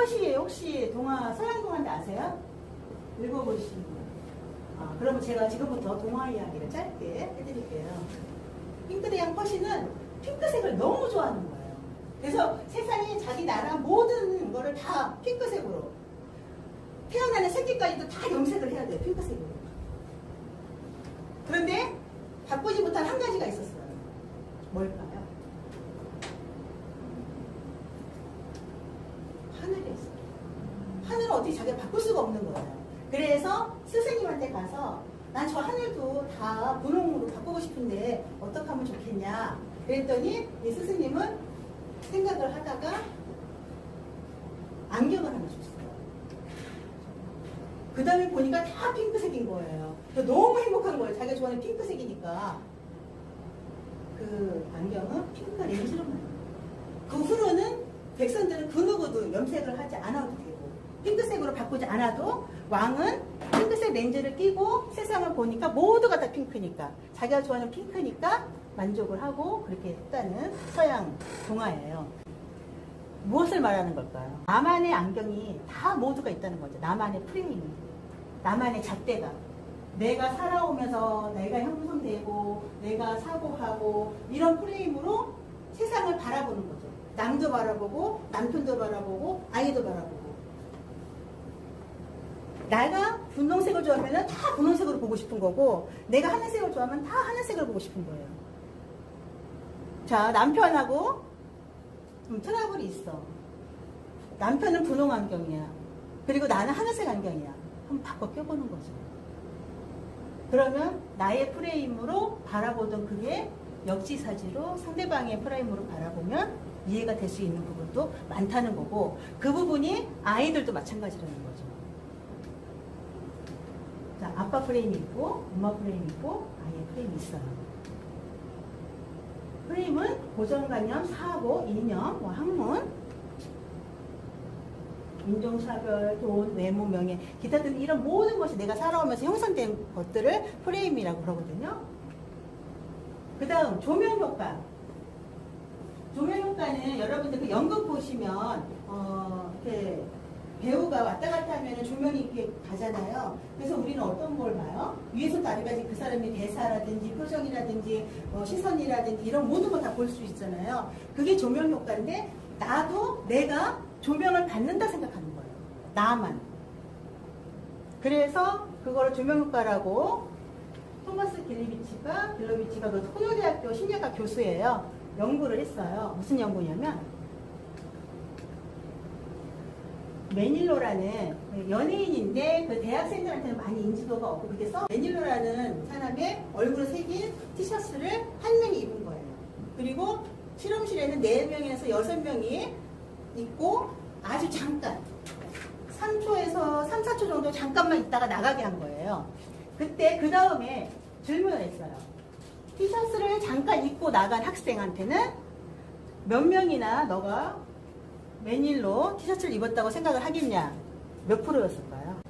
컷이 혹시 동화, 서양 동화인지 아세요? 읽어보시는 분. 그러면 제가 지금부터 동화 이야기를 짧게 해드릴게요. 핑크대양 컷이는 핑크색을 너무 좋아하는 거예요. 그래서 세상에 자기 나라 모든 거를 다 핑크색으로, 태어나는 새끼까지도 다 염색을 해야 돼요. 핑크색으로. 그런데 바꾸지 못한 한 가지가 있었어요. 뭘까요? 하늘이었어요. 하늘은 어떻게 자기가 바꿀 수가 없는 거예요. 그래서 스승님한테 가서 난 저 하늘도 다 분홍으로 바꾸고 싶은데 어떻게 하면 좋겠냐 그랬더니 이 스승님은 생각을 하다가 안경을 하나 줬어요. 그 다음에 보니까 다 핑크색인 거예요. 너무 행복한 거예요. 자기가 좋아하는 핑크색이니까. 그 안경은 핑크 렌즈로 만든 거예요. 그 후로는 백성들은 그 누구도 염색을 하지 않아도 되고 핑크색으로 바꾸지 않아도 왕은 핑크색 렌즈를 끼고 세상을 보니까 모두가 다 핑크니까 자기가 좋아하는 핑크니까 만족을 하고 그렇게 했다는 서양 동화예요. 무엇을 말하는 걸까요? 나만의 안경이 다 모두가 있다는 거죠. 나만의 프레임이, 나만의 잣대가, 내가 살아오면서 내가 형성되고 내가 사고하고 이런 프레임으로 세상을 바라보는 거죠. 남도 바라보고 남편도 바라보고 아이도 바라보고. 내가 분홍색을 좋아하면 다 분홍색으로 보고 싶은 거고 내가 하늘색을 좋아하면 다 하늘색을 보고 싶은 거예요. 자, 남편하고 트러블이 있어. 남편은 분홍 안경이야. 그리고 나는 하늘색 안경이야. 한번 바꿔 껴보는 거죠. 그러면 나의 프레임으로 바라보던 그게 역지사지로 상대방의 프레임으로 바라보면 이해가 될 수 있는 부분도 많다는 거고 그 부분이 아이들도 마찬가지라는 거죠. 자, 아빠 프레임이 있고 엄마 프레임이 있고 아이의 프레임이 있어요. 프레임은 고정관념, 사고, 이념, 학문, 인종차별, 돈, 외모, 명예, 기타 등 이런 모든 것이 내가 살아오면서 형성된 것들을 프레임이라고 그러거든요. 그 다음 조명효과. 조명효과는 여러분들 그 연극 보시면 이렇게 배우가 왔다 갔다 하면 조명이 이렇게 가잖아요. 그래서 우리는 어떤 걸 봐요? 위에서부터 아래까지 그 사람의 대사라든지 표정이라든지 시선이라든지 이런 모든 걸 다 볼 수 있잖아요. 그게 조명효과인데 나도 내가 조명을 받는다 생각하는 거예요. 나만. 그래서 그걸 조명효과라고 토마스 길러비치가 그 코요대학교 심리학과 교수예요. 연구를 했어요. 무슨 연구냐면 매닐로라는 연예인인데 그 대학생들한테는 많이 인지도가 없고 그래서 매닐로라는 사람의 얼굴을 새긴 티셔츠를 한 명이 입은 거예요. 그리고 실험실에는 4명에서 6명이 있고 아주 잠깐 3초에서 3, 4초 정도 잠깐만 있다가 나가게 한 거예요. 그때 그 다음에 질문을 했어요. 티셔츠를 잠깐 입고 나간 학생한테는 몇 명이나 너가 매닐로 티셔츠를 입었다고 생각을 하겠냐? 몇 프로였을까요?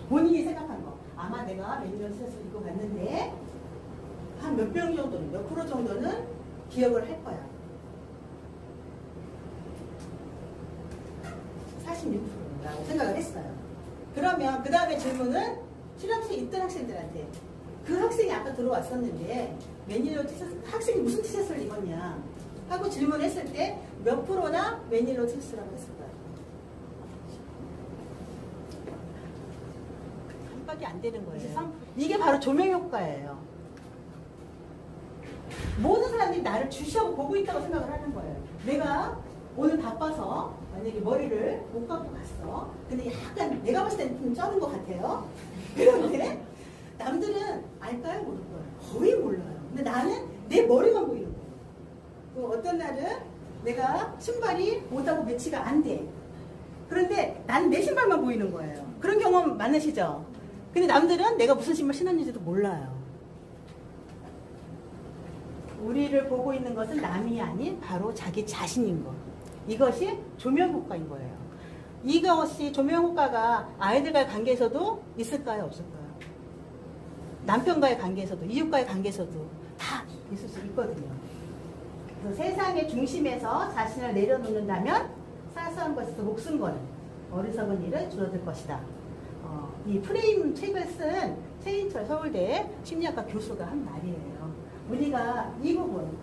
본인이 생각한 거. 아마 내가 매닐로 티셔츠를 입고 갔는데 한 몇 명 정도는, 몇 프로 정도는 기억을 할 거야. 46%라고 생각을 했어요. 그러면 그 다음에 질문은 실험실에 있던 학생들한테 그 학생이 아까 들어왔었는데 매닐로 티셔츠, 학생이 무슨 티셔츠를 입었냐 하고 질문했을 때 몇 프로나 매닐로 티셔츠라고 했을까요? 한밖에 안 되는 거예요. 이게 바로 조명효과예요. 모든 사람들이 나를 주시하고 보고 있다고 생각을 하는 거예요. 내가 오늘 바빠서 만약에 머리를 못 감고 갔어. 근데 약간 내가 봤을 때는 좀 쩌는 것 같아요. 그런데 남들은 알까요? 모를 거예요. 거의 몰라요. 근데 나는 내 머리만 보이는 거예요. 또 어떤 날은 내가 신발이 옷하고 매치가 안 돼. 그런데 나는 내 신발만 보이는 거예요. 그런 경험 많으시죠? 근데 남들은 내가 무슨 신발 신었는지도 몰라요. 우리를 보고 있는 것은 남이 아닌 바로 자기 자신인 것. 이것이 조명효과인 거예요. 이것이 조명효과가 아이들과의 관계에서도 있을까요? 없을까요? 남편과의 관계에서도, 이웃과의 관계에서도 다 있을 수 있거든요. 그래서 세상의 중심에서 자신을 내려놓는다면 사소한 것에서 목숨 거는 어리석은 일은 줄어들 것이다. 이 프레임 책을 쓴 최인철 서울대 심리학과 교수가 한 말이에요. 우리가 이 부분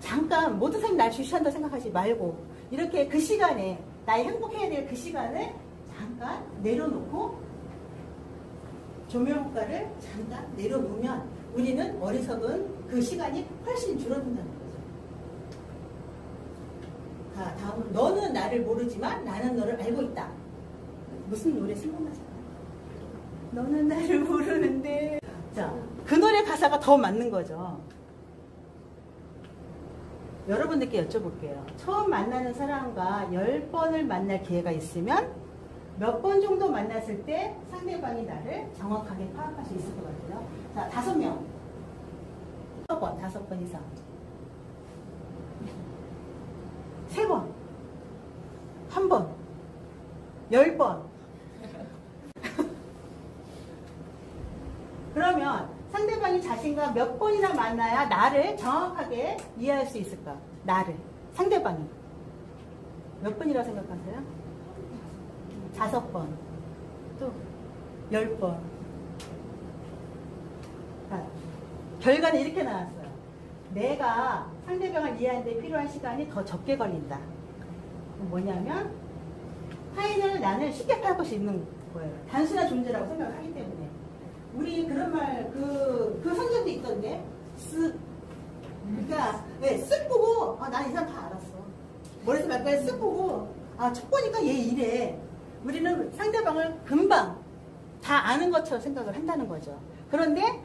잠깐 모든 사람이 날 주시한다 생각하지 말고 이렇게 그 시간에 나의 행복해야 될 그 시간을 잠깐 내려놓고 조명효과를 잠깐 내려놓으면 우리는 어리석은 그 시간이 훨씬 줄어든다는 거죠. 자, 다음은 너는 나를 모르지만 나는 너를 알고 있다. 무슨 노래 생각나잖아요. 너는 나를 모르는데. 자, 그 노래 가사가 더 맞는 거죠. 여러분들께 여쭤볼게요. 처음 만나는 사람과 10번을 만날 기회가 있으면 몇 번 정도 만났을 때 상대방이 나를 정확하게 파악할 수 있을 것 같아요. 자, 5명. 5번 이상. 3번. 1번. 10번. 그러면 상대방이 자신과 몇 번이나 만나야 나를 정확하게 이해할 수 있을까? 나를. 상대방이. 몇 번이라고 생각하세요? 5번. 또 10번. 자, 결과는 이렇게 나왔어요. 내가 상대방을 이해하는 데 필요한 시간이 더 적게 걸린다. 뭐냐면 타인을 나는 쉽게 파악할 수 있는 거예요. 단순한 존재라고 생각을 하기 때문에. 우리 그런 말, 그 성경도 있던데, 그러니까, 네, 쓱 보고, 난 이 사람 다 알았어. 머리에서 발까지 쓱 보고, 척 보니까 얘 이래. 우리는 상대방을 금방 다 아는 것처럼 생각을 한다는 거죠. 그런데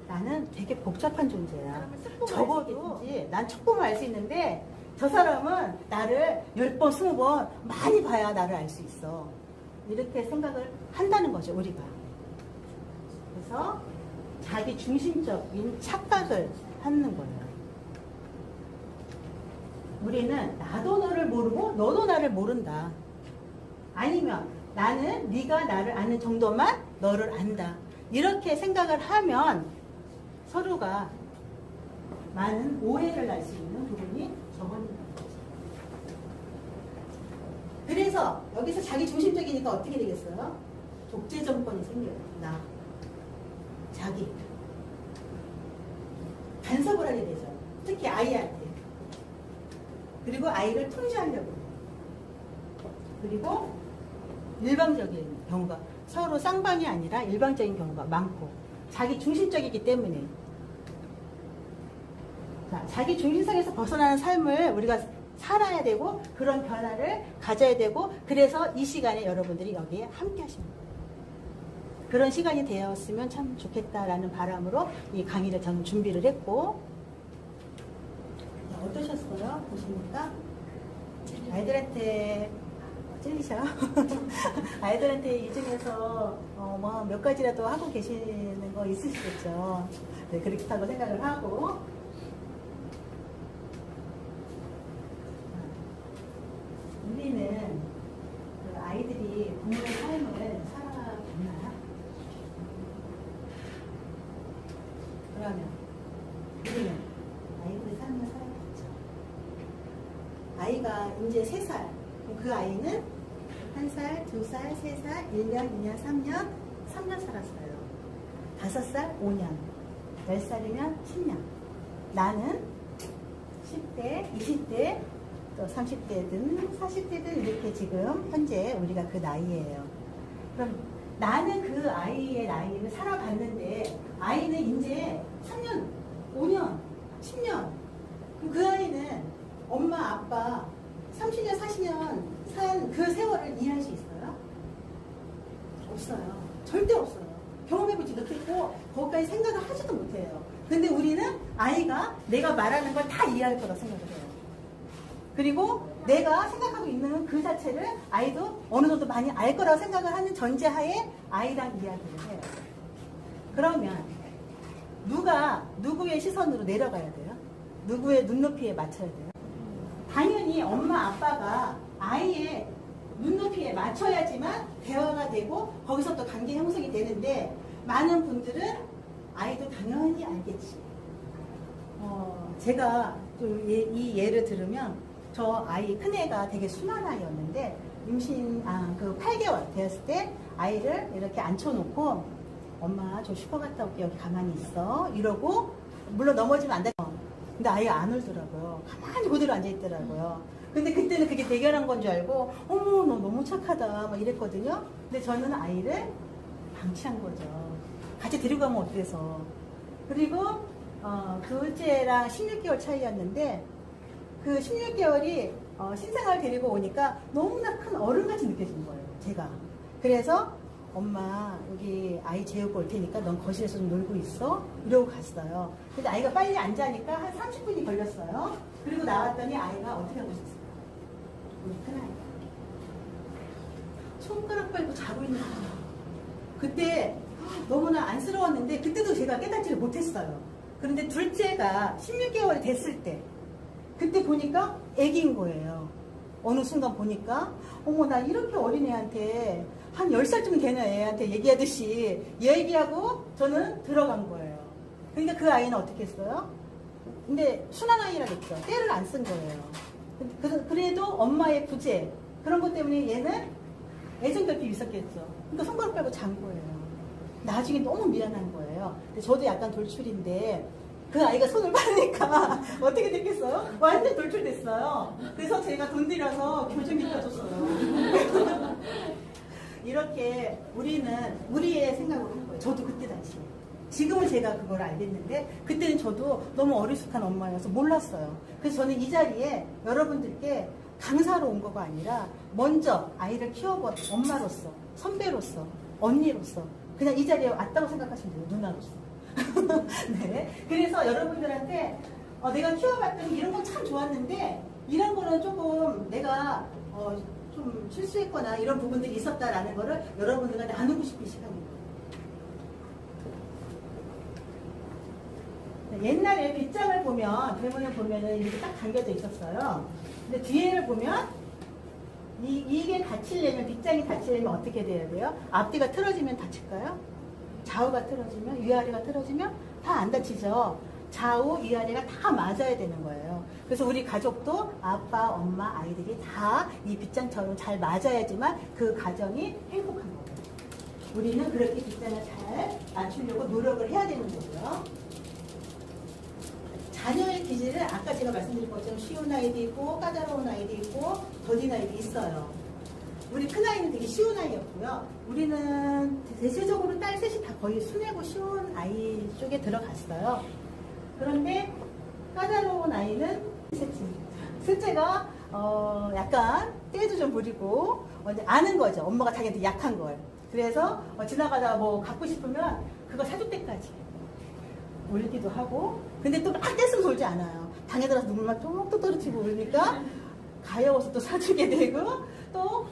나는 되게 복잡한 존재야. 적어도 난 척 보면 알 수 있는데, 저 사람은 나를 10번, 20번 많이 봐야 나를 알 수 있어. 이렇게 생각을 한다는 거죠, 우리가. 그래서 자기 중심적인 착각을 하는 거예요. 우리는 나도 너를 모르고 너도 나를 모른다. 아니면 나는 네가 나를 아는 정도만 너를 안다. 이렇게 생각을 하면 서로가 많은 오해를 날 수 있는 부분이 적어진다는 거죠. 그래서 여기서 자기 중심적이니까 어떻게 되겠어요? 독재 정권이 생겨요. 나. 자기. 간섭을 하게 되죠. 특히 아이한테. 그리고 아이를 통제하려고 해요. 그리고 일방적인 경우가 서로 쌍방이 아니라 일방적인 경우가 많고 자기 중심적이기 때문에 자, 자기 중심성에서 벗어나는 삶을 우리가 살아야 되고 그런 변화를 가져야 되고 그래서 이 시간에 여러분들이 여기에 함께 하십니다. 그런 시간이 되었으면 참 좋겠다라는 바람으로 이 강의를 저는 준비를 했고 어떠셨어요? 보시니까 아이들한테 찔리셔? 아이들한테 이 중에서 뭐 몇 가지라도 하고 계시는 거 있으시겠죠. 네, 그렇다고 생각을 하고 우리는 그 아이들이 부모의 삶을 살아가나요? 그러면 우리는 아이들의 삶을 살아가죠. 아이가 이제 3살. 그 아이는 1살, 2살, 3살, 1년, 2년, 3년, 3년 살았어요. 5살, 5년, 10살이면 10년. 나는 10대, 20대, 또 30대든 40대든 이렇게 지금 현재 우리가 그 나이예요. 그럼 나는 그 아이의 나이를 살아봤는데 아이는 이제 3년, 5년, 10년. 그럼 그 아이는 엄마, 아빠 30년, 40년 산 그 세월을 이해할 수 있어요? 없어요. 절대 없어요. 경험해보지 못했고 거기까지 생각을 하지도 못해요. 근데 우리는 아이가 내가 말하는 걸 다 이해할 거라고 생각을 해요. 그리고 내가 생각하고 있는 그 자체를 아이도 어느 정도 많이 알 거라고 생각을 하는 전제하에 아이랑 이야기를 해요. 그러면 누구의 시선으로 내려가야 돼요? 누구의 눈높이에 맞춰야 돼요? 당연히 엄마 아빠가 아이의 눈높이에 맞춰야지만 대화가 되고 거기서 또 관계 형성이 되는데 많은 분들은 아이도 당연히 알겠지. 제가 좀 이 예를 들으면 저 아이 큰애가 되게 순한 아이였는데 그 8개월 되었을 때 아이를 이렇게 앉혀놓고 엄마 저 슈퍼 갔다 올게 여기 가만히 있어 이러고 물론 넘어지면 안 돼. 근데 아이가 안 울더라고요. 가만히 그대로 앉아있더라고요. 근데 그때는 그게 대결한 건 줄 알고 어머 너 너무 착하다 막 이랬거든요. 근데 저는 아이를 방치한 거죠. 같이 데리고 가면 어때서. 그리고 둘째랑 16개월 차이였는데 그 16개월이 신생아를 데리고 오니까 너무나 큰 어른같이 느껴진 거예요. 제가. 그래서 엄마 여기 아이 재우고 올 테니까 넌 거실에서 좀 놀고 있어 이러고 갔어요. 근데 아이가 빨리 앉으니까 한 30분이 걸렸어요. 그리고 나왔더니 아이가 어떻게 하고 있었어요? 우리 큰아이가 손가락 빨고 자고 있는 거예요. 그때 너무나 안쓰러웠는데 그때도 제가 깨닫지를 못했어요. 그런데 둘째가 16개월이 됐을 때 그때 보니까 애기인 거예요. 어느 순간 보니까 어머 나 이렇게 어린애한테 한 10살쯤 되는 애한테 얘기하듯이 얘기하고 저는 들어간 거예요. 그러니까 그 아이는 어떻게 했어요? 근데 순한 아이라 그랬죠. 때를 안 쓴 거예요. 그래도 엄마의 부재 그런 것 때문에 얘는 애정결핍이 있었겠죠. 그러니까 손가락 빨고 잔 거예요. 나중에 너무 미안한 거예요. 근데 저도 약간 돌출인데 그 아이가 손을 빠니까 어떻게 됐겠어요? 완전 돌출됐어요. 그래서 제가 돈 들여서 교정이 펴줬어요. 이렇게 우리는 우리의 생각으로 한 거예요. 저도 그때 당시에. 지금은 제가 그걸 알겠는데 그때는 저도 너무 어리숙한 엄마여서 몰랐어요. 그래서 저는 이 자리에 여러분들께 강사로 온 거가 아니라 먼저 아이를 키워본 엄마로서 선배로서 언니로서 그냥 이 자리에 왔다고 생각하시면 돼요. 누나로서. 네. 그래서 여러분들한테 내가 키워봤더니 이런 건 참 좋았는데 이런 거는 조금 내가 좀 실수했거나 이런 부분들이 있었다라는 거를 여러분들과 나누고 싶은 시간입니다. 네, 옛날에 빗장을 보면 대문을 보면은 이렇게 딱 당겨져 있었어요. 근데 뒤에를 보면 이게 닫히려면 빗장이 닫히려면 어떻게 돼야 돼요? 앞뒤가 틀어지면 닫힐까요? 좌우가 틀어지면 위아래가 틀어지면 다 안 닫히죠. 좌우 위아래가 다 맞아야 되는 거예요. 그래서 우리 가족도 아빠, 엄마, 아이들이 다 이 빗장처럼 잘 맞아야지만 그 가정이 행복한 거예요. 우리는 그렇게 빗장을 잘 맞추려고 노력을 해야 되는 거고요. 자녀의 기질은 아까 제가 말씀드린 것처럼 쉬운 아이도 있고 까다로운 아이도 있고 더딘 아이도 있어요. 우리 큰아이는 되게 쉬운 아이였고요. 우리는 대체적으로 딸 셋이 다 거의 순하고 쉬운 아이 쪽에 들어갔어요. 그런데 까다로운 아이는 셋째가 약간 때도 좀 부리고 아는 거죠. 엄마가 자기한테 약한 걸. 그래서 지나가다가 뭐 갖고 싶으면 그거 사줄 때까지 울기도 하고 근데 또 막 떼쓰면 졸지 않아요. 방에 들어서 눈물만 뚝뚝 떨어지고 울니까 가여워서 또 사주게 되고 또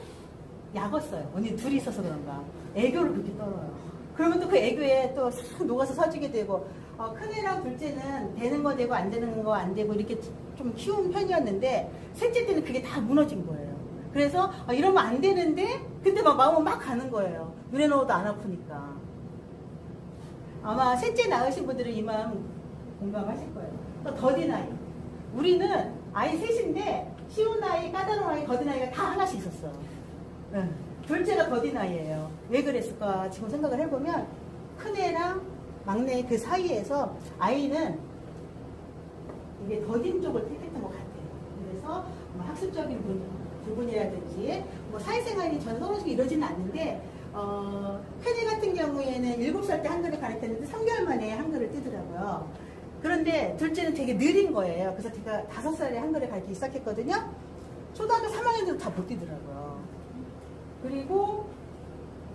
약었어요. 언니 둘이 있어서 그런가. 애교를 그렇게 떨어요. 그러면 또 그 애교에 또 싹 녹아서 사주게 되고 큰애랑 둘째는 되는 거 되고 안 되는 거 안 되고 이렇게 좀 키운 편이었는데 셋째 때는 그게 다 무너진 거예요. 그래서 이러면 안 되는데 근데 막 마음은 막 가는 거예요. 눈에 넣어도 안 아프니까. 아마 셋째 낳으신 분들은 이 마음 공감하실 거예요. 또 더딘 아이. 우리는 아이 셋인데 쉬운 아이, 까다로운 아이, 더딘 아이가 다 하나씩 있었어요. 네. 둘째가 더딘 아이예요. 왜 그랬을까 지금 생각을 해보면 큰애랑 막내 그 사이에서 아이는 이게 더딘 쪽을 택했던 것 같아요. 그래서 뭐 학습적인 부분이라든지 뭐 사회생활이 전 서로식 이러지는 않는데 큰애 같은 경우에는 7살 때 한글을 가르쳤는데 3개월 만에 한글을 뜨더라고요. 그런데 둘째는 되게 느린 거예요. 그래서 제가 5살에 한글을 가르치기 시작했거든요. 초등학교 3학년도 다 못 뛰더라고요. 그리고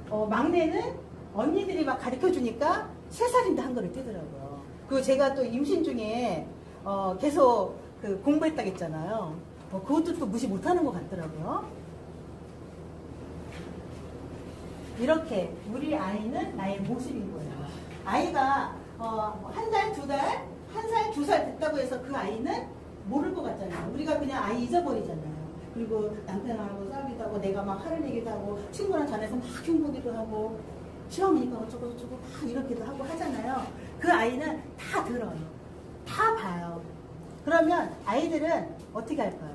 막내는 언니들이 막 가르쳐주니까 3살인데 한글을 뛰더라고요. 그리고 제가 또 임신 중에 계속 그 공부했다고 했잖아요. 그것도 또 무시 못하는 것 같더라고요. 이렇게 우리 아이는 나의 모습인 거예요. 아이가 1달, 2달, 1살, 2살 됐다고 해서 그 아이는 모를 것 같잖아요. 우리가 그냥 아이 잊어버리잖아요. 그리고 남편하고 싸우기도 하고 내가 막 화를 내기도 하고 친구랑 전해서 막 흉보기도 하고 시험이니까 어쩌고 저쩌고 막 이렇게도 하고 하잖아요. 그 아이는 다 들어요. 다 봐요. 그러면 아이들은 어떻게 할까요?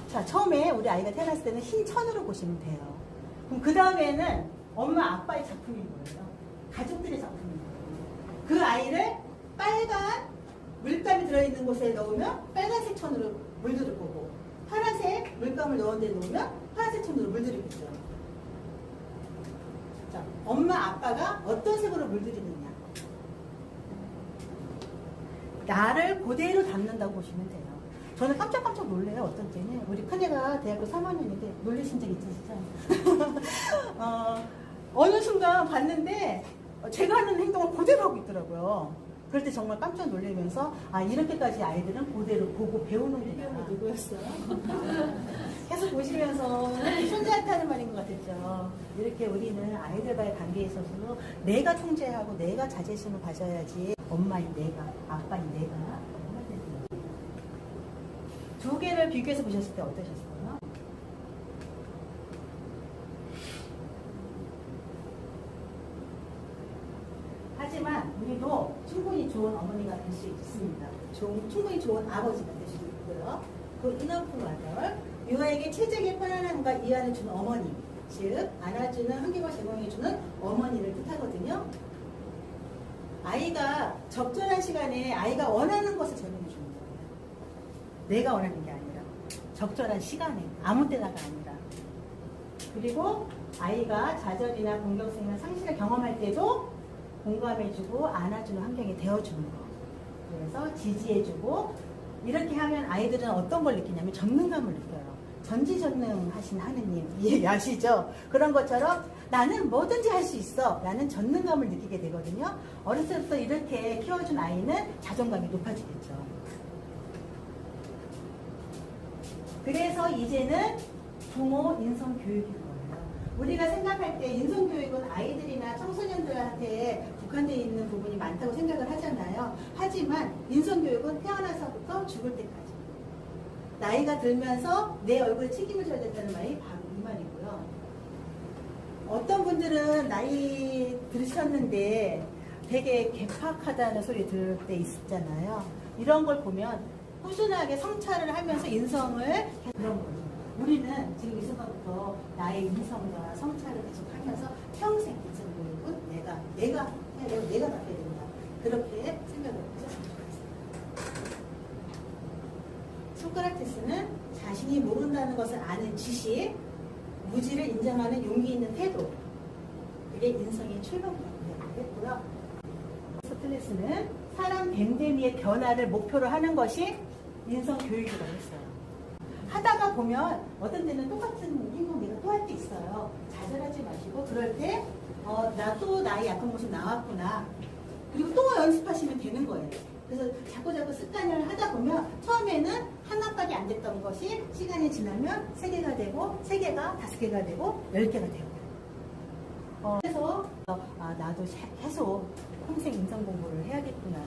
자, 처음에 우리 아이가 태어났을 때는 흰 천으로 보시면 돼요. 그럼 그 다음에는 엄마 아빠의 작품인 거예요. 가족들의 작품인 거예요. 그 아이를 빨간 물감이 들어있는 곳에 넣으면 빨간색 천으로 물들일 거고, 파란색 물감을 넣은 데 놓으면 파란색 천으로 물들이겠죠. 자, 엄마 아빠가 어떤 색으로 물들이느냐. 나를 그대로 담는다고 보시면 돼요. 저는 깜짝깜짝 놀래요. 어떤 때는 우리 큰애가 대학교 3학년인데 놀리신 적 있으시죠? 어느 순간 봤는데 제가 하는 행동을 그대로 하고 있더라고요. 그럴 때 정말 깜짝 놀라면서 이렇게까지 아이들은 그대로 보고 배우는구나. 누구였어요? 계속 보시면서 손자한테 하는 말인 것 같았죠. 이렇게 우리는 아이들과의 관계에 있어서 내가 통제하고 내가 자제심을 가져야지. 엄마인 내가, 아빠인 내가. 두 개를 비교해서 보셨을 때 어떠셨어요? 하지만 우리도 충분히 좋은 어머니가 될 수 있습니다. 충분히 좋은 아버지가 될 수 있고요. 그 인어프 마더, 유아에게 최적의 편안함과 이해를 주는 어머니, 즉 안아주는 환경을 제공해주는 어머니를 뜻하거든요. 아이가 적절한 시간에 아이가 원하는 것을 제공해 주는 거예요. 내가 원하는 게 아니라 적절한 시간에, 아무 때나가 아니라. 그리고 아이가 좌절이나 공격성이나 상실을 경험할 때도 공감해주고 안아주는 환경이 되어주는 거. 그래서 지지해주고, 이렇게 하면 아이들은 어떤 걸 느끼냐면 전능감을 느껴요. 전지전능하신 하느님 이해하시죠? 그런 것처럼 나는 뭐든지 할 수 있어 라는 전능감을 느끼게 되거든요. 어렸을 때부터 이렇게 키워준 아이는 자존감이 높아지겠죠. 그래서 이제는 부모 인성교육인 거예요. 우리가 생각할 때 인성교육은 아이들이나 청소년들한테 국한되어 있는 부분이 많다고 생각을 하잖아요. 하지만 인성교육은 태어나서부터 죽을 때까지. 나이가 들면서 내 얼굴에 책임을 져야 된다는 말이 바로 이 말이고요. 어떤 분들은 나이 들으셨는데 되게 개팍하다는 소리 들을 때 있잖아요. 이런 걸 보면 꾸준하게 성찰을 하면서 인성을 그런 거죠. 우리는 지금 이 순간부터 나의 인성과 성찰을 계속하면서 평생 인성교육은 내가 해야 되고 내가 맡아야 된다. 그렇게 생각을 하셨으면 좋겠습니다. 소크라테스는 자신이 모른다는 것을 아는 지식, 무지를 인정하는 용기 있는 태도, 그게 인성의 출발이라고 했고요. 소크라테스는 사람 됨됨이의 변화를 목표로 하는 것이 인성 교육이라고 했어요. 하다가 보면 어떤 때는 똑같은 행동 내가 또 할 때 있어요. 좌절하지 마시고 그럴 때 나 또 나의 약한 모습 나왔구나. 그리고 또 연습하시면 되는 거예요. 그래서 자꾸 습관을 하다 보면 처음에는 하나밖에 안 됐던 것이 시간이 지나면 3개가 되고 3개가 5개가 되고 10개가 되고 그래서 나도 계속 평생 인성 공부를 해야겠구나.